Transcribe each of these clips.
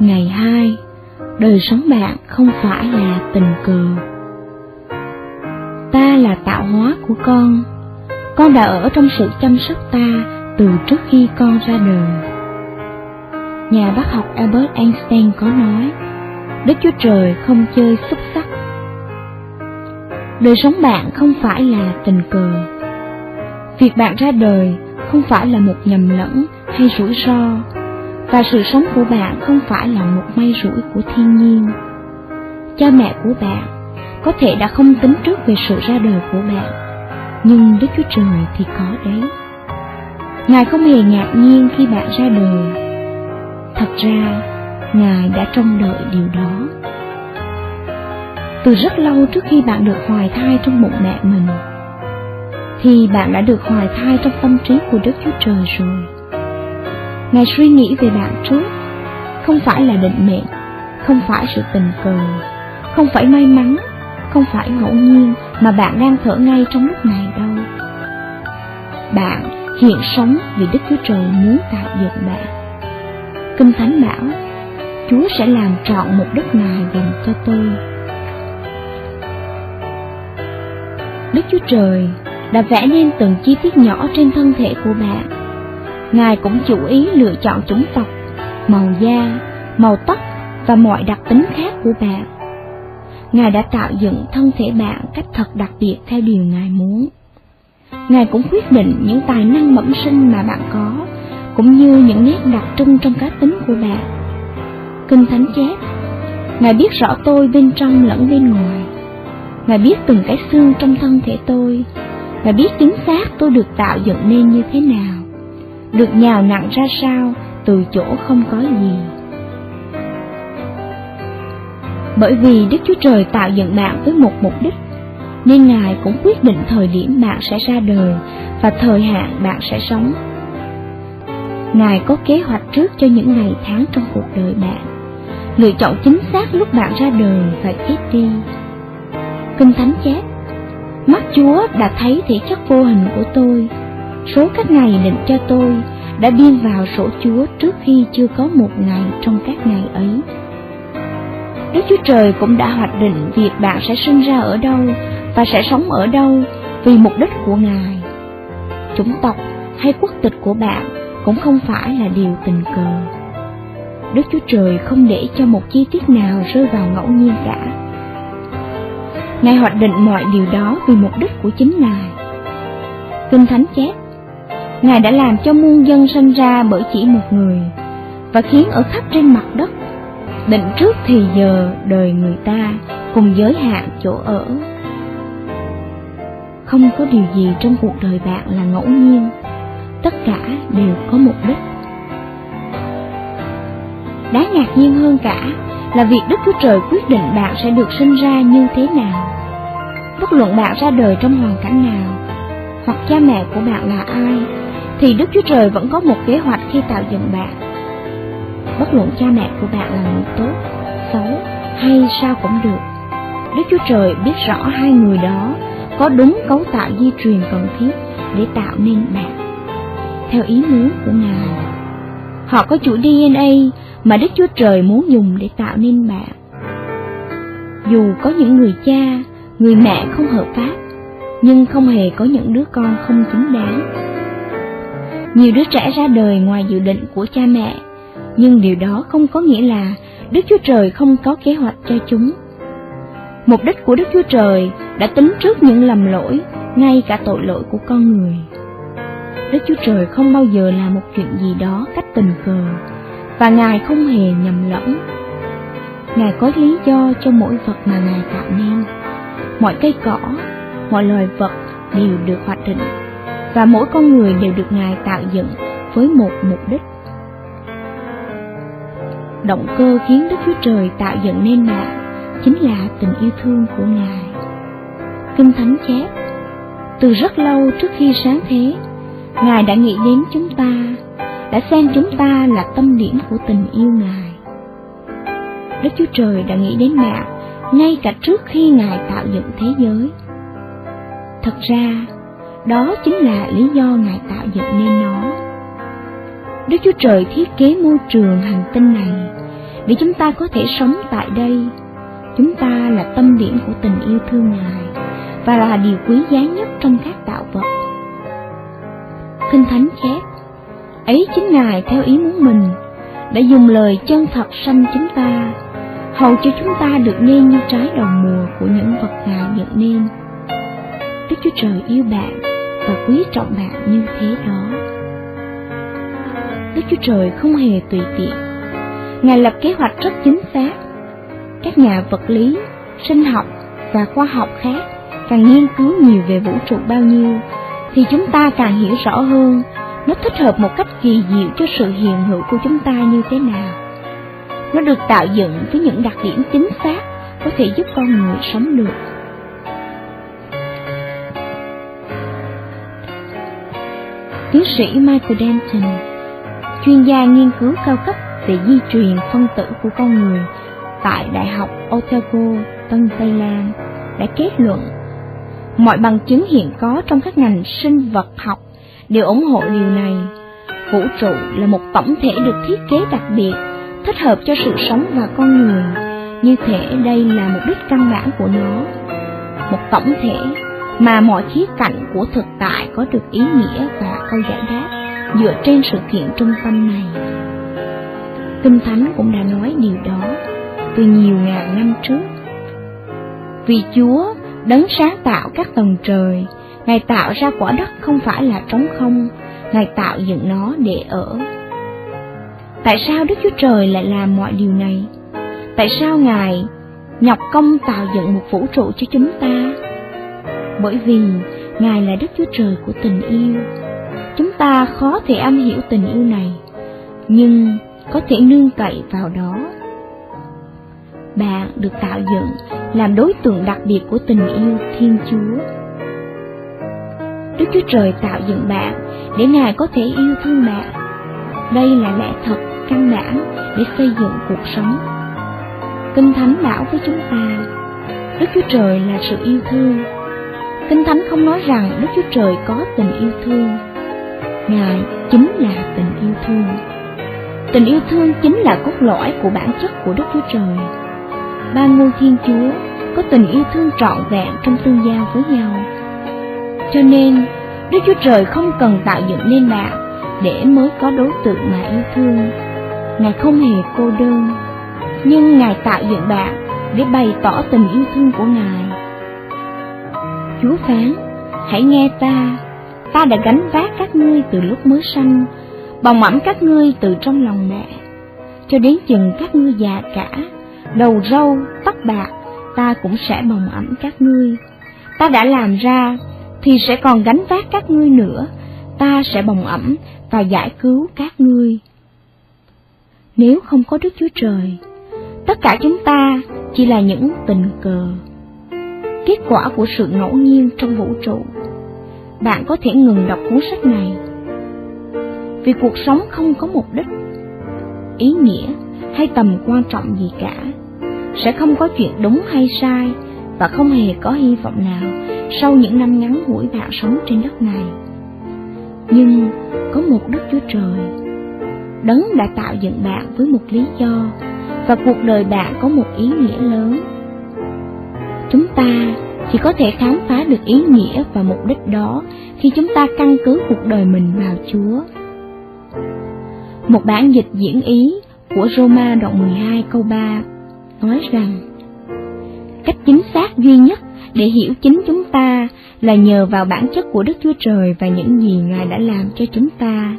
Ngày 2. Đời sống bạn không phải là tình cờ. Ta là tạo hóa của con đã ở trong sự chăm sóc ta từ trước khi con ra đời. Nhà bác học Albert Einstein có nói, Đức Chúa Trời không chơi xúc xắc. Đời sống bạn không phải là tình cờ. Việc bạn ra đời không phải là một nhầm lẫn hay rủi ro, và sự sống của bạn không phải là một may rủi của thiên nhiên. Cha mẹ của bạn có thể đã không tính trước về sự ra đời của bạn, nhưng Đức Chúa Trời thì có đấy. Ngài không hề ngạc nhiên khi bạn ra đời. Thật ra, Ngài đã trông đợi điều đó. Từ rất lâu trước khi bạn được hoài thai trong bụng mẹ mình, thì bạn đã được hoài thai trong tâm trí của Đức Chúa Trời rồi. Ngài suy nghĩ về bạn trước, không phải là định mệnh, không phải sự tình cờ, không phải may mắn, không phải ngẫu nhiên mà bạn đang thở ngay trong lúc này đâu. Bạn hiện sống vì Đức Chúa Trời muốn tạo dựng bạn. Kinh Thánh bảo, Chúa sẽ làm trọn mục đích Ngài dành cho tôi. Đức Chúa Trời đã vẽ nên từng chi tiết nhỏ trên thân thể của bạn. Ngài cũng chủ ý lựa chọn chủng tộc, màu da, màu tóc và mọi đặc tính khác của bạn. Ngài đã tạo dựng thân thể bạn cách thật đặc biệt theo điều Ngài muốn. Ngài cũng quyết định những tài năng bẩm sinh mà bạn có, cũng như những nét đặc trưng trong cá tính của bạn. Kinh Thánh chép, Ngài biết rõ tôi bên trong lẫn bên ngoài. Ngài biết từng cái xương trong thân thể tôi. Ngài biết chính xác tôi được tạo dựng nên như thế nào, được nhào nặn ra sao từ chỗ không có gì. Bởi vì Đức Chúa Trời tạo dựng bạn với một mục đích, nên Ngài cũng quyết định thời điểm bạn sẽ ra đời và thời hạn bạn sẽ sống. Ngài có kế hoạch trước cho những ngày tháng trong cuộc đời bạn, lựa chọn chính xác lúc bạn ra đời và chết đi. Kinh Thánh chép, mắt Chúa đã thấy thể chất vô hình của tôi, số các ngày định cho tôi đã biên vào sổ Chúa trước khi chưa có một ngày trong các ngày ấy. Đức Chúa Trời cũng đã hoạch định việc bạn sẽ sinh ra ở đâu và sẽ sống ở đâu vì mục đích của Ngài. Chủng tộc hay quốc tịch của bạn cũng không phải là điều tình cờ. Đức Chúa Trời không để cho một chi tiết nào rơi vào ngẫu nhiên cả. Ngài hoạch định mọi điều đó vì mục đích của chính Ngài. Kinh Thánh chép, Ngài đã làm cho muôn dân sinh ra bởi chỉ một người, và khiến ở khắp trên mặt đất, định trước thì giờ đời người ta cùng giới hạn chỗ ở. Không có điều gì trong cuộc đời bạn là ngẫu nhiên, tất cả đều có mục đích. Đáng ngạc nhiên hơn cả là việc Đức Chúa Trời quyết định bạn sẽ được sinh ra như thế nào. Bất luận bạn ra đời trong hoàn cảnh nào, hoặc cha mẹ của bạn là ai, thì Đức Chúa Trời vẫn có một kế hoạch khi tạo dựng bạn. Bất luận cha mẹ của bạn là người tốt, xấu hay sao cũng được, Đức Chúa Trời biết rõ hai người đó có đúng cấu tạo di truyền cần thiết để tạo nên bạn, theo ý muốn của Ngài. Họ có chuỗi DNA mà Đức Chúa Trời muốn dùng để tạo nên bạn. Dù có những người cha, người mẹ không hợp pháp, nhưng không hề có những đứa con không chính đáng. Nhiều đứa trẻ ra đời ngoài dự định của cha mẹ, nhưng điều đó không có nghĩa là Đức Chúa Trời không có kế hoạch cho chúng. Mục đích của Đức Chúa Trời đã tính trước những lầm lỗi, ngay cả tội lỗi của con người. Đức Chúa Trời không bao giờ làm một chuyện gì đó cách tình cờ, và Ngài không hề nhầm lẫn. Ngài có lý do cho mỗi vật mà Ngài tạo nên. Mọi cây cỏ, mọi loài vật đều được hoạch định, và mỗi con người đều được Ngài tạo dựng với một mục đích. Động cơ khiến Đức Chúa Trời tạo dựng nên bạn chính là tình yêu thương của Ngài. Kinh Thánh chép, từ rất lâu trước khi sáng thế, Ngài đã nghĩ đến chúng ta, đã xem chúng ta là tâm điểm của tình yêu Ngài. Đức Chúa Trời đã nghĩ đến bạn ngay cả trước khi Ngài tạo dựng thế giới. Thật ra, đó chính là lý do Ngài tạo dựng nên nó. Đức Chúa Trời thiết kế môi trường hành tinh này để chúng ta có thể sống tại đây. Chúng ta là tâm điểm của tình yêu thương Ngài và là điều quý giá nhất trong các tạo vật. Kinh Thánh chép, ấy chính Ngài theo ý muốn mình đã dùng lời chân thật sanh chúng ta, hầu cho chúng ta được nên như trái đầu mùa của những vật Ngài dựng nên. Đức Chúa Trời yêu bạn và quý trọng bạn như thế đó. Đức Chúa Trời không hề tùy tiện. Ngài lập kế hoạch rất chính xác. Các nhà vật lý, sinh học và khoa học khác càng nghiên cứu nhiều về vũ trụ bao nhiêu, thì chúng ta càng hiểu rõ hơn nó thích hợp một cách kỳ diệu cho sự hiện hữu của chúng ta như thế nào. Nó được tạo dựng với những đặc điểm chính xác có thể giúp con người sống được. Tiến sĩ Michael Denton, chuyên gia nghiên cứu cao cấp về di truyền phân tử của con người tại Đại học Otago, Tân Tây Lan, đã kết luận mọi bằng chứng hiện có trong các ngành sinh vật học đều ủng hộ điều này. Vũ trụ là một tổng thể được thiết kế đặc biệt, thích hợp cho sự sống và con người, như thể đây là mục đích căn bản của nó. Một tổng thể mà mọi khía cạnh của thực tại có được ý nghĩa và câu giải đáp dựa trên sự kiện trung tâm này. Kinh Thánh cũng đã nói điều đó từ nhiều ngàn năm trước. Vì Chúa đấng sáng tạo các tầng trời, Ngài tạo ra quả đất không phải là trống không, Ngài tạo dựng nó để ở. Tại sao Đức Chúa Trời lại làm mọi điều này? Tại sao Ngài nhọc công tạo dựng một vũ trụ cho chúng ta? Bởi vì Ngài là Đức Chúa Trời của tình yêu. Chúng ta khó thể am hiểu tình yêu này, nhưng có thể nương cậy vào đó. Bạn được tạo dựng làm đối tượng đặc biệt của tình yêu Thiên Chúa. Đức Chúa Trời tạo dựng bạn để Ngài có thể yêu thương bạn. Đây là lẽ thật căn bản để xây dựng cuộc sống. Kinh Thánh bảo với chúng ta, Đức Chúa Trời là sự yêu thương. Kinh Thánh không nói rằng Đức Chúa Trời có tình yêu thương. Ngài chính là tình yêu thương. Tình yêu thương chính là cốt lõi của bản chất của Đức Chúa Trời. Ba ngôi Thiên Chúa có tình yêu thương trọn vẹn trong tương giao với nhau. Cho nên, Đức Chúa Trời không cần tạo dựng nên bạn để mới có đối tượng mà yêu thương. Ngài không hề cô đơn, nhưng Ngài tạo dựng bạn để bày tỏ tình yêu thương của Ngài. Chúa phán, hãy nghe ta đã gánh vác các ngươi từ lúc mới sanh, bồng ẵm các ngươi từ trong lòng mẹ, cho đến chừng các ngươi già cả, đầu râu, tóc bạc, ta cũng sẽ bồng ẵm các ngươi. Ta đã làm ra, thì sẽ còn gánh vác các ngươi nữa, ta sẽ bồng ẵm và giải cứu các ngươi. Nếu không có Đức Chúa Trời, tất cả chúng ta chỉ là những tình cờ, kết quả của sự ngẫu nhiên trong vũ trụ. Bạn có thể ngừng đọc cuốn sách này, vì cuộc sống không có mục đích, ý nghĩa hay tầm quan trọng gì cả. Sẽ không có chuyện đúng hay sai, và không hề có hy vọng nào sau những năm ngắn ngủi bạn sống trên đất này. Nhưng có một Đức Chúa Trời, đấng đã tạo dựng bạn với một lý do, và cuộc đời bạn có một ý nghĩa lớn. Chúng ta chỉ có thể khám phá được ý nghĩa và mục đích đó khi chúng ta căn cứ cuộc đời mình vào Chúa. Một bản dịch diễn ý của Roma đoạn 12 câu 3 nói rằng, cách chính xác duy nhất để hiểu chính chúng ta là nhờ vào bản chất của Đức Chúa Trời và những gì Ngài đã làm cho chúng ta.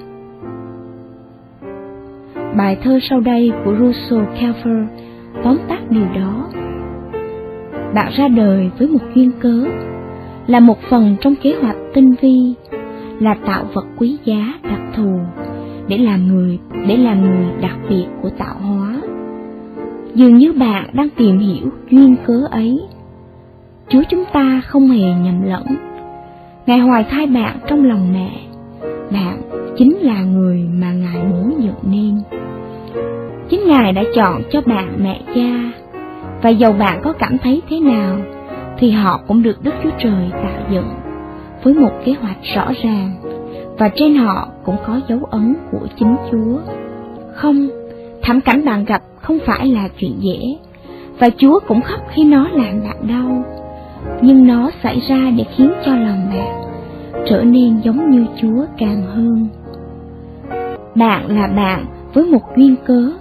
Bài thơ sau đây của Russell Calvert tóm tắt điều đó. Bạn ra đời với một duyên cớ, là một phần trong kế hoạch tinh vi, là tạo vật quý giá đặc thù để làm người đặc biệt của tạo hóa. Dường như bạn đang tìm hiểu duyên cớ ấy. Chúa chúng ta không hề nhầm lẫn. Ngài hoài thai bạn trong lòng mẹ. Bạn chính là người mà Ngài muốn dựng nên. Chính Ngài đã chọn cho bạn mẹ cha, và dầu bạn có cảm thấy thế nào, thì họ cũng được Đức Chúa Trời tạo dựng với một kế hoạch rõ ràng, và trên họ cũng có dấu ấn của chính Chúa. Không, Thảm cảnh bạn gặp không phải là chuyện dễ, và Chúa cũng khóc khi nó làm bạn đau, nhưng nó xảy ra để khiến cho lòng bạn trở nên giống như Chúa càng hơn. Bạn là bạn với một duyên cớ,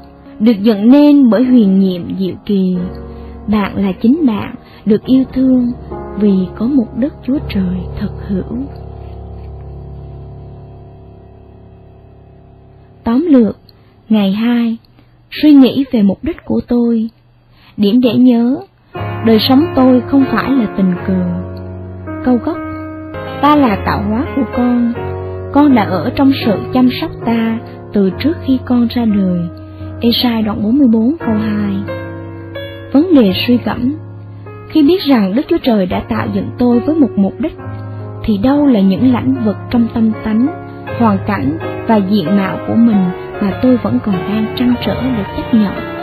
được dựng nên bởi huyền nhiệm diệu kỳ. Bạn là chính bạn, được yêu thương vì có một Đức Chúa Trời thật hữu. Tóm lược, ngày 2, suy nghĩ về mục đích của tôi. Điểm để nhớ, đời sống tôi không phải là tình cờ. Câu gốc, ta là tạo hóa của con đã ở trong sự chăm sóc ta từ trước khi con ra đời. Ê-sai đoạn 44 câu 2. Vấn đề suy gẫm, khi biết rằng Đức Chúa Trời đã tạo dựng tôi với một mục đích, thì đâu là những lãnh vực trong tâm tánh, hoàn cảnh và diện mạo của mình mà tôi vẫn còn đang trăn trở để chấp nhận?